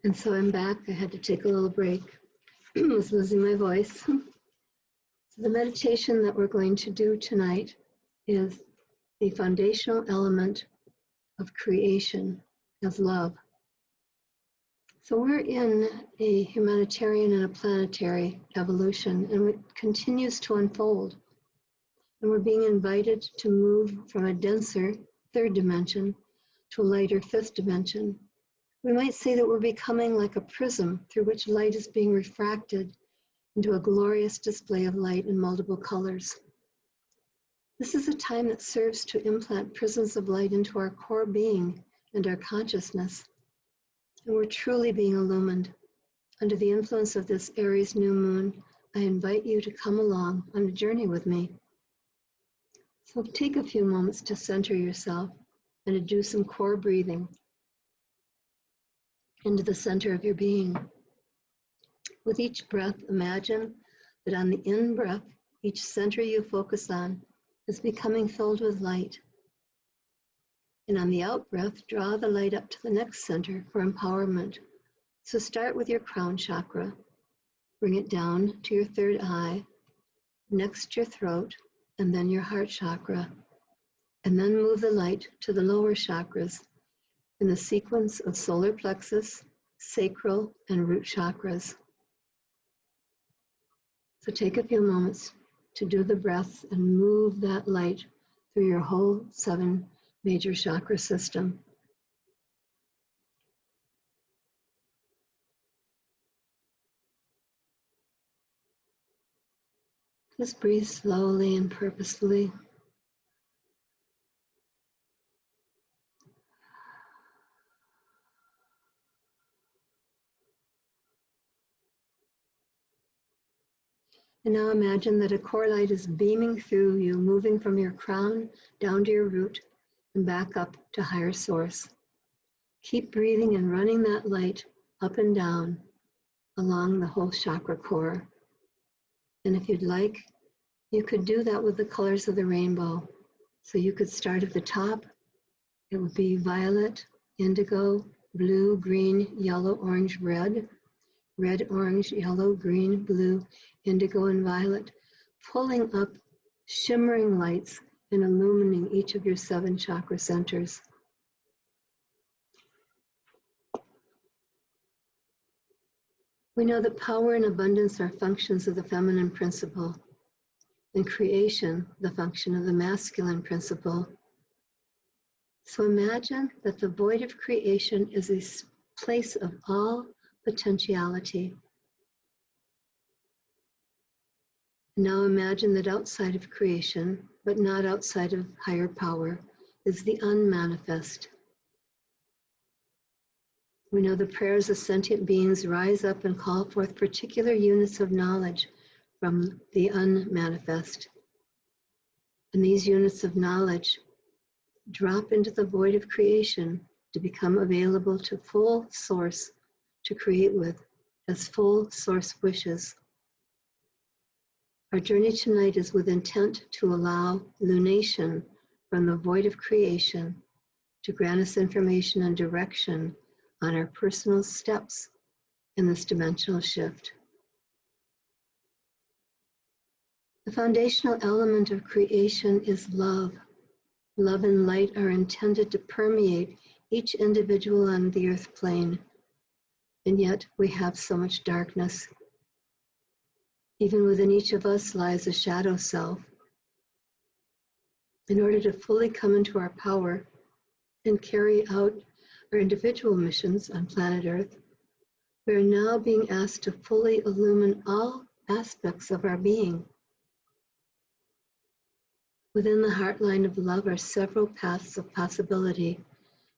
And so I'm back. I had to take a little break. I was losing my voice. So the meditation that we're going to do tonight is the foundational element of creation as love. So we're in a humanitarian and a planetary evolution, and it continues to unfold. And we're being invited to move from a denser third dimension to a lighter fifth dimension. We might say that we're becoming like a prism through which light is being refracted into a glorious display of light in multiple colors. This is a time that serves to implant prisms of light into our core being and our consciousness. And we're truly being illumined. Under the influence of this Aries new moon, I invite you to come along on a journey with me. So take a few moments to center yourself and to do some core breathing into the center of your being. With each breath, imagine that on the in-breath, each center you focus on is becoming filled with light. And on the out-breath, draw the light up to the next center for empowerment. So start with your crown chakra. Bring it down to your third eye, next your throat, and then your heart chakra. And then move the light to the lower chakras in the sequence of solar plexus, sacral, and root chakras. So take a few moments to do the breath and move that light through your whole 7 major chakra system. Just breathe slowly and purposefully. And now imagine that a core light is beaming through you, moving from your crown down to your root and back up to higher source. Keep breathing and running that light up and down along the whole chakra core. And if you'd like, you could do that with the colors of the rainbow. So you could start at the top. It would be violet, indigo, blue, green, yellow, orange, red, red, orange, yellow, green, blue, indigo, and violet, pulling up shimmering lights and illumining each of your 7 chakra centers. We know that power and abundance are functions of the feminine principle, and creation, the function of the masculine principle. So imagine that the void of creation is a place of all potentiality. Now imagine that outside of creation, but not outside of higher power, is the unmanifest. We know the prayers of sentient beings rise up and call forth particular units of knowledge from the unmanifest. And these units of knowledge drop into the void of creation to become available to full source to create with as full source wishes. Our journey tonight is with intent to allow lunation from the void of creation to grant us information and direction on our personal steps in this dimensional shift. The foundational element of creation is love. Love and light are intended to permeate each individual on the earth plane. And yet we have so much darkness. Even within each of us lies a shadow self. In order to fully come into our power and carry out our individual missions on planet Earth, we are now being asked to fully illumine all aspects of our being. Within the heartline of love are several paths of possibility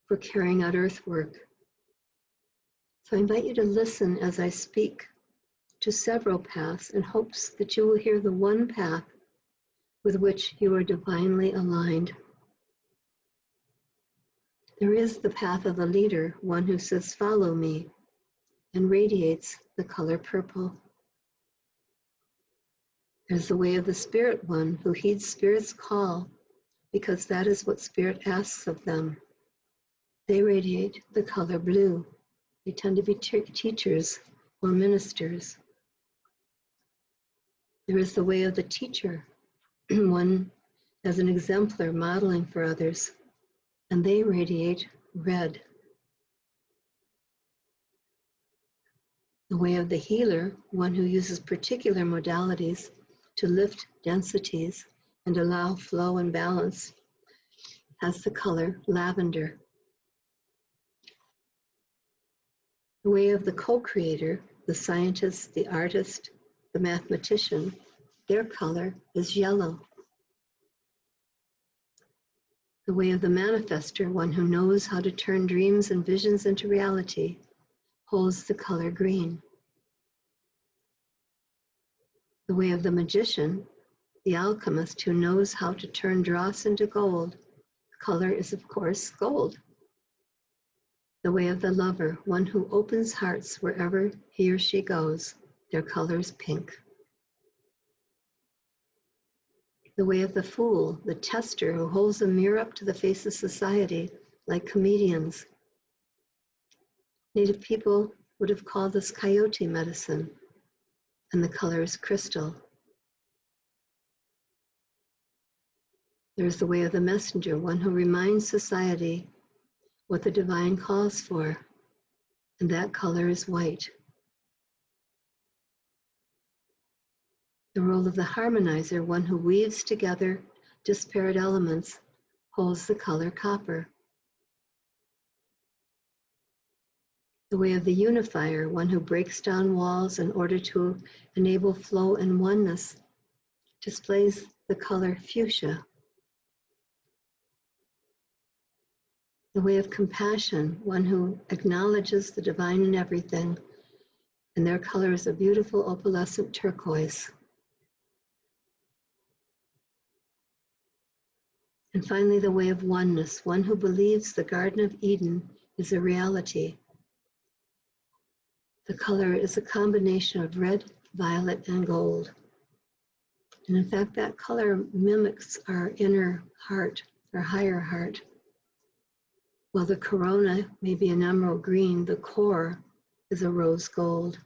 for carrying out Earth work. So I invite you to listen as I speak to several paths in hopes that you will hear the one path with which you are divinely aligned. There is the path of the leader, one who says, "Follow me," and radiates the color purple. There's the way of the spirit one who heeds Spirit's call because that is what Spirit asks of them. They radiate the color blue, They tend to be teachers or ministers. There is the way of the teacher, one as an exemplar modeling for others, and they radiate red. The way of the healer, one who uses particular modalities to lift densities and allow flow and balance, has the color lavender. The way of the co-creator, the scientist, the artist, the mathematician, their color is yellow. The way of the manifester, one who knows how to turn dreams and visions into reality, holds the color green. The way of the magician, the alchemist who knows how to turn dross into gold, the color is of course gold. The way of the lover, one who opens hearts wherever he or she goes, their color is pink. The way of the fool, the tester who holds a mirror up to the face of society, like comedians. Native people would have called this coyote medicine, and the color is crystal. There is the way of the messenger, one who reminds society what the divine calls for, and that color is white. The role of the harmonizer, one who weaves together disparate elements, holds the color copper. The way of the unifier, one who breaks down walls in order to enable flow and oneness, displays the color fuchsia. The way of compassion, one who acknowledges the divine in everything, and their color is a beautiful opalescent turquoise. And finally, the way of oneness, one who believes the Garden of Eden is a reality. The color is a combination of red, violet, and gold. And in fact, that color mimics our inner heart, our higher heart. While the corona may be an emerald green, the core is a rose gold.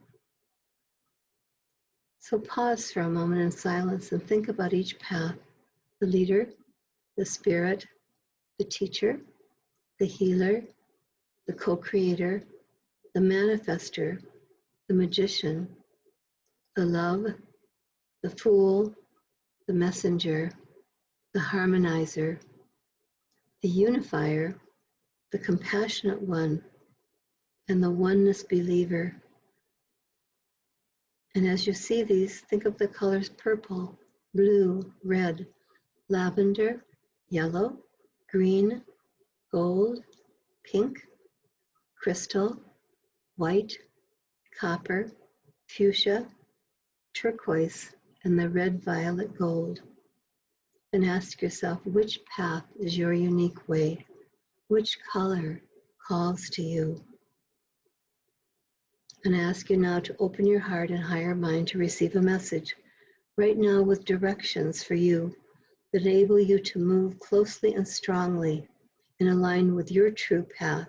So pause for a moment in silence and think about each path: the leader, the spirit, the teacher, the healer, the co-creator, the manifester, the magician, the love, the fool, the messenger, the harmonizer, the unifier, the compassionate one, and the oneness believer. And as you see these, think of the colors purple, blue, red, lavender, yellow, green, gold, pink, crystal, white, copper, fuchsia, turquoise, and the red, violet, gold. And ask yourself, which path is your unique way? Which color calls to you? And I ask you now to open your heart and higher mind to receive a message right now with directions for you that enable you to move closely and strongly and align with your true path,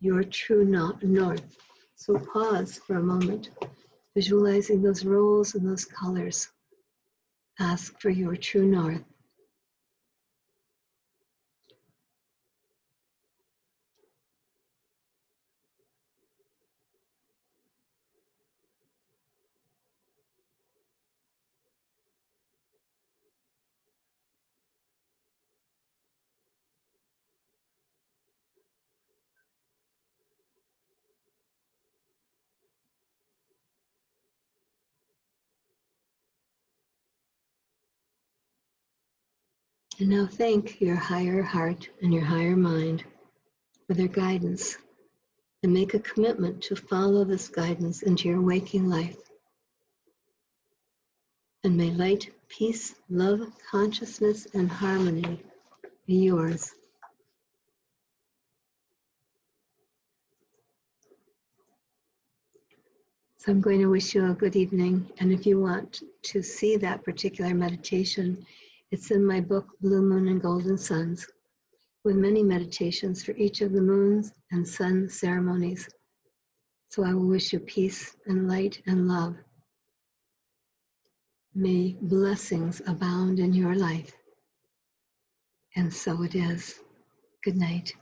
your true north. So pause for a moment, visualizing those roles and those colors. Ask for your true north. And now thank your higher heart and your higher mind for their guidance, and make a commitment to follow this guidance into your waking life. And may light, peace, love, consciousness, and harmony be yours. So I'm going to wish you a good evening. And if you want to see that particular meditation, it's in my book, Blue Moon and Golden Suns, with many meditations for each of the moons and sun ceremonies. So I will wish you peace and light and love. May blessings abound in your life. And so it is. Good night.